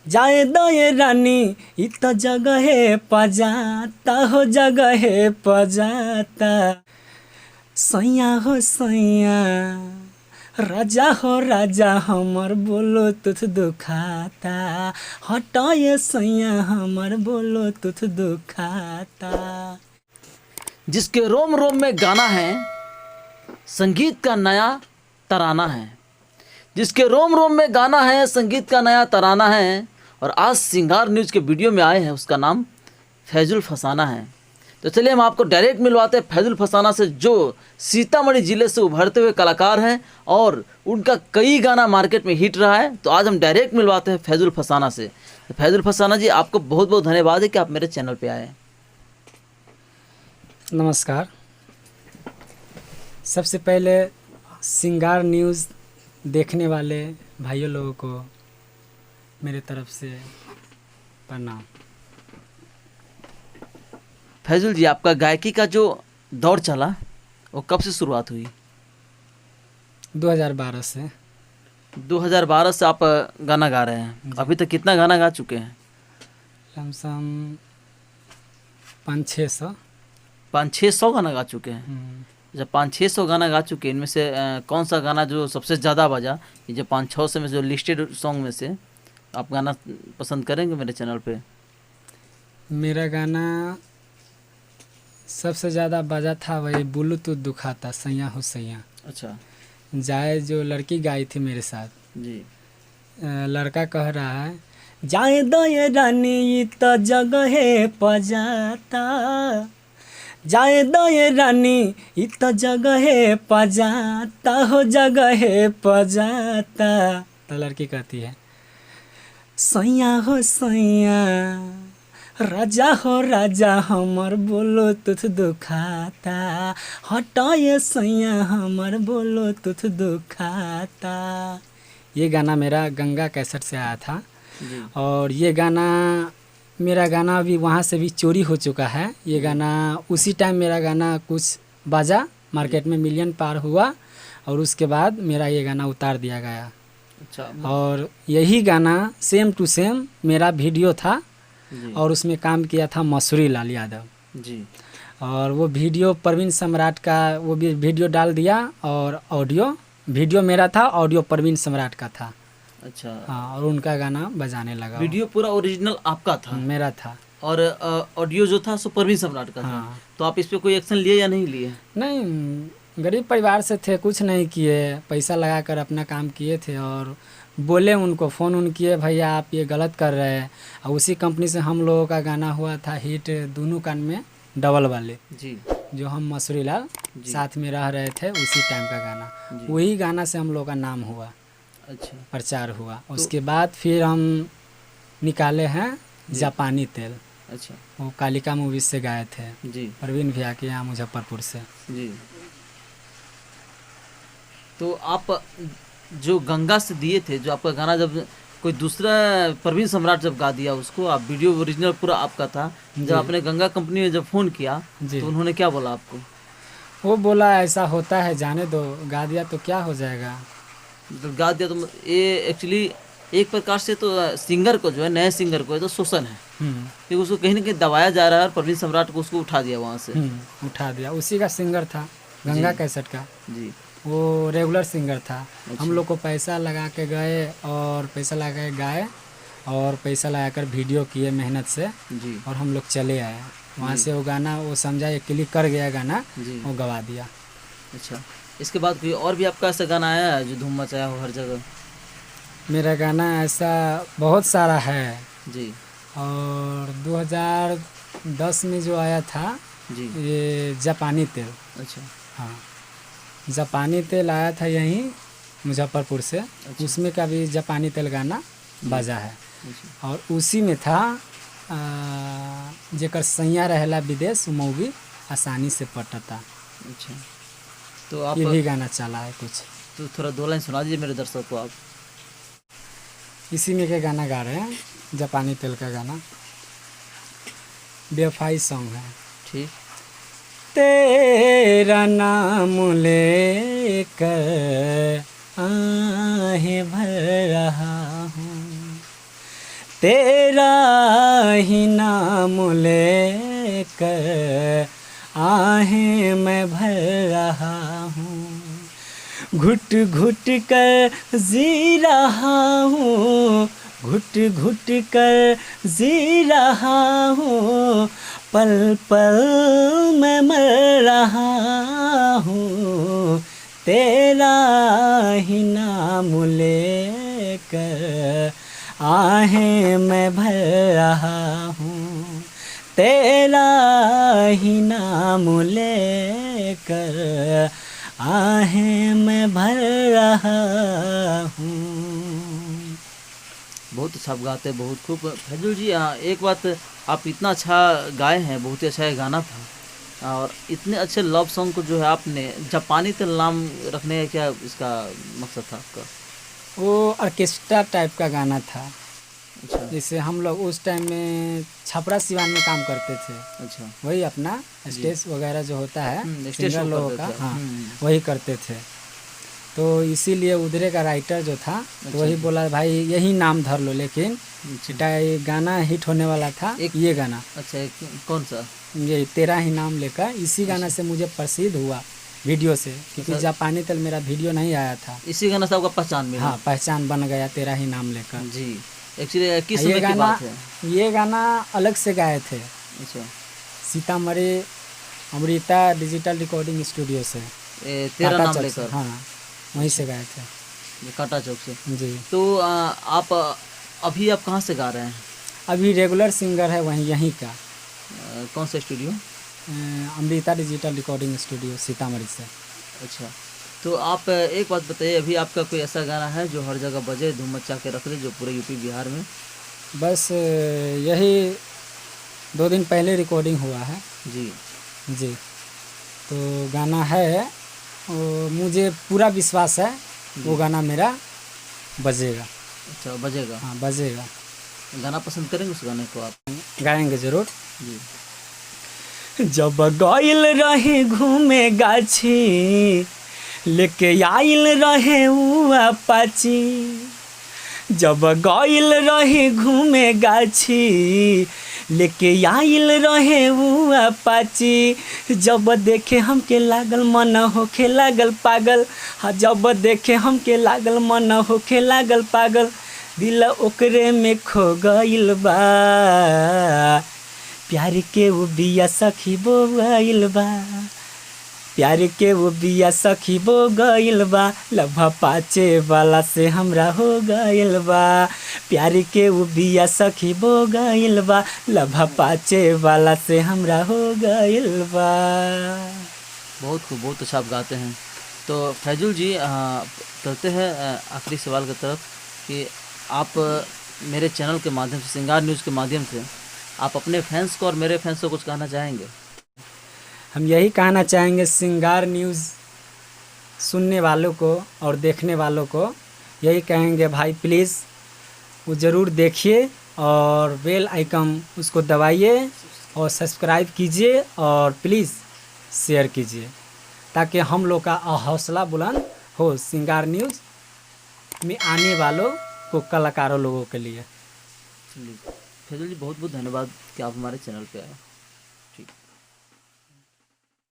जाए दो ये रानी इ तो जगह पजाता हो जगह पजाता। सैया हो सैया राजा हो राजा हमर बोलो तुथ दुखाता। हटाए सैया हमर बोलो तुथ दुखाता। जिसके रोम रोम में गाना है, संगीत का नया तराना है। जिसके रोम रोम में गाना है, संगीत का नया तराना है। और आज सिंगार न्यूज़ के वीडियो में आए हैं, उसका नाम फैजुल फसाना है। तो चलिए हम आपको डायरेक्ट मिलवाते हैं फैजुल फसाना से, जो सीतामढ़ी ज़िले से उभरते हुए कलाकार हैं और उनका कई गाना मार्केट में हिट रहा है। तो आज हम डायरेक्ट मिलवाते हैं फैजुल फसाना से। तो फैजुल फसाना जी, आपको बहुत बहुत धन्यवाद है कि आप मेरे चैनल पे आए। नमस्कार। सबसे पहले सिंगार न्यूज़ देखने वाले भाइयों लोगों को मेरे तरफ से प्रणाम। फैजुल जी, आपका गायकी का जो दौर चला वो कब से शुरुआत हुई? 2012 से। 2012 से आप गाना गा रहे हैं। अभी तक कितना गाना गा चुके हैं? लमसम 500-600। 500-600 गाना गा चुके हैं। जब 500-600 गाना गा चुके हैं, इनमें से कौन सा गाना जो सबसे ज़्यादा बजा, ये जो 500 से में जो लिस्टेड सॉन्ग में से आप गाना पसंद करेंगे मेरे चैनल पे? मेरा गाना सबसे ज़्यादा बजा था वही बुलू तू दुखाता सैया हो सैया। अच्छा जाए जो लड़की गाई थी मेरे साथ, जी। लड़का कह रहा है जाए दो ये रानी इ तो जगह पजाता। जाए दो ये रानी इ तो जगह पजाता हो जगह पजाता। तो लड़की कहती है सैया हो सैया राजा हो राजा हमर बोलो तुथ दुखाता। हटाए सैया हमर बोलो तुथ दुखाता। ये गाना मेरा गंगा कैसेट से आया था जी। और ये गाना मेरा गाना अभी वहाँ से भी चोरी हो चुका है। ये गाना उसी टाइम मेरा गाना कुछ बाजा, मार्केट में मिलियन पार हुआ और उसके बाद मेरा ये गाना उतार दिया गया। अच्छा। और यही गाना सेम टू सेम मेरा वीडियो था जी। और उसमें काम किया था मसूरी लाल यादव जी। और वो वीडियो परवीन सम्राट का वो भी वीडियो डाल दिया और ऑडियो वीडियो मेरा था, ऑडियो परवीन सम्राट का था। अच्छा। हाँ, और उनका गाना बजाने लगा। वीडियो पूरा ओरिजिनल आपका था? मेरा था। और ऑडियो जो था सो परवीन सम्राट का था। हाँ। तो आप इस पे कोई एक्शन लिए या नहीं लिए? नहीं, गरीब परिवार से थे, कुछ नहीं किए, पैसा लगाकर अपना काम किए थे और बोले उनको फ़ोन उन किए भैया आप ये गलत कर रहे हैं। और उसी कंपनी से हम लोगों का गाना हुआ था हिट दोनों कान में डबल वाले जी। जो हम मसूरी लाल साथ में रह रहे थे उसी टाइम का गाना, जी। वही गाना से हम लोग का नाम हुआ। अच्छा। प्रचार हुआ। उसके बाद फिर हम निकाले हैं जापानी तेल। अच्छा। वो कालिका मूवी से गाए थे जी। परवीन भैया के यहाँ मुजफ्फरपुर से। जी। तो आप जो गंगा से दिए थे, जो आपका गाना जब कोई दूसरा परवीन सम्राट जब गा दिया उसको, आप वीडियो ओरिजिनल पूरा आपका था, जब आपने गंगा कंपनी में जब फ़ोन किया तो उन्होंने क्या बोला आपको? वो बोला ऐसा होता है जाने दो, गा दिया तो क्या हो जाएगा। तो गा दिया तो ये एक्चुअली एक प्रकार से तो सिंगर को जो है, नए सिंगर को है तो शोषण है कि उसको कहीं ना कहीं दबाया जा रहा है और परवीन सम्राट को उसको उठा दिया वहाँ से। उठा दिया। उसी का सिंगर था गंगा कैसेट का। जी। वो रेगुलर सिंगर था। हम लोग को पैसा लगा के गए और पैसा लगा के गाए और पैसा लगाकर वीडियो किए मेहनत से जी। और हम लोग चले आए वहाँ से। वो गाना वो समझा ये क्लिक कर गया गाना, वो गवा दिया। अच्छा, इसके बाद कोई और भी आपका ऐसा गाना आया है जो धूम मचाया हो हर जगह? मेरा गाना ऐसा बहुत सारा है जी। और 2010 में जो आया था जी। ये जापानी तेल। अच्छा। हाँ, जापानी तेल आया था यहीं मुजफ्फरपुर से। उसमें का भी जापानी तेल गाना बजा है। और उसी में था जेकर सैया रहेला विदेश मौगी आसानी से पटता। अच्छा, तो आप ये भी गाना चला है कुछ। तो थोड़ा दो लाइन सुना दीजिए मेरे दर्शकों को आप। इसी में के गाना गा रहे हैं, जापानी तेल का गाना, बेवफाई सॉन्ग है। ठीक। तेरा नाम लेकर आहें भर रहा हूँ, तेरा ही नाम लेकर आहें मैं भर रहा हूँ, घुट घुट कर जी रहा हूँ, घुट घुट कर जी रहा हूँ, पल पल मैं मर रहा हूँ, तेरा ही नाम लेकर आहें मैं भर रहा हूँ, तेरा ही नाम लेकर आहें मैं भर रहा हूँ। बहुत अच्छा आप गाते हैं, बहुत खूब। फैजुल जी, एक बात, आप इतना अच्छा गाए हैं, बहुत ही अच्छा ये गाना था, और इतने अच्छे लव सॉन्ग को जो है आपने जापानी तिल नाम रखने का क्या इसका मकसद था आपका? वो ऑर्केस्ट्रा टाइप का गाना था, अच्छा जैसे हम लोग उस टाइम में छपरा सिवान में काम करते थे, अच्छा। वही अपना स्टेज वगैरह जो होता है स्टेज सिंगर शो लोगों करते का, थे। हाँ वही करते थे। तो इसीलिए उधरे का राइटर जो था तो वही बोला भाई यही नाम धर लो, लेकिन ये गाना हिट होने वाला था ये गाना, अच्छा, कौन सा? ये तेरा ही नाम लेकर, इसी गाना से मुझे प्रसिद्ध हुआ वीडियो से, क्योंकि अच्छा। जापानी तल मेरा वीडियो नहीं आया था। इसी गाना से आपका पहचान मिला? हाँ पहचान बन गया तेरा ही नाम लेकर। जी। एक्चुअली किस ये समय की गाना बात है? ये गाना अलग से गाए थे अच्छा, Sitamarhi Amrita digital recording studio से, तेरा काटा नाम चौक से, लेकर? हाँ वहीं से गाए थे काटा चौक से। जी। तो आप अभी आप कहाँ से गा रहे हैं? अभी रेगुलर सिंगर है वहीं यहीं का, कौन सा studio? Amrita digital recording studio Sitamarhi से। अच्छा, तो आप एक बात बताइए, अभी आपका कोई ऐसा गाना है जो हर जगह बजे, धूम मचा के रख दे, जो पूरे यूपी बिहार में? बस यही 2 दिन पहले रिकॉर्डिंग हुआ है जी जी। तो गाना है, वो मुझे पूरा विश्वास है वो गाना मेरा बजेगा। अच्छा, बजेगा? हाँ बजेगा, गाना पसंद करेंगे उस गाने को आप? गाएंगे जरूर। जी। जब गइल रहे घूमे गाछी, लेके आइल रहे उ अपाची, जब गइल रहे घूमे गाछी, लेके आइल रहे उ अपाची, जब देखे हमके लागल मन होखे लागल पागल, हाँ जब देखे हमके लागल मन होखे लागल पागल, दिल ओकरे में खो गइल बा, प्यार के वो बिया सखी बो गइल बा, प्यार के वो बिया सखी बो गइल बा, लभा पाचे वाला से हमरा हो गइल बा, प्यार के वो बिया सखी बो गइल बा, लभा पाचे वाला से हमरा हो गइल बा। बहुत खूब, बहुत अच्छा आप गाते हैं। तो फैजुल जी, चलते हैं आखिरी सवाल की तरफ, कि आप मेरे चैनल के माध्यम से, सिंगार न्यूज़ के माध्यम से, आप अपने फैंस को और मेरे फैंस को कुछ कहना चाहेंगे? हम यही कहना चाहेंगे सिंगार न्यूज़ सुनने वालों को और देखने वालों को, यही कहेंगे भाई प्लीज़ वो ज़रूर देखिए और बेल आइकन उसको दबाइए और सब्सक्राइब कीजिए और प्लीज़ शेयर कीजिए, ताकि हम लोग का हौसला बुलंद हो सिंगार न्यूज़ में आने वालों को, कलाकारों लोगों के लिए। चलिए फैजुल जी, बहुत बहुत धन्यवाद कि आप हमारे चैनल पे आए।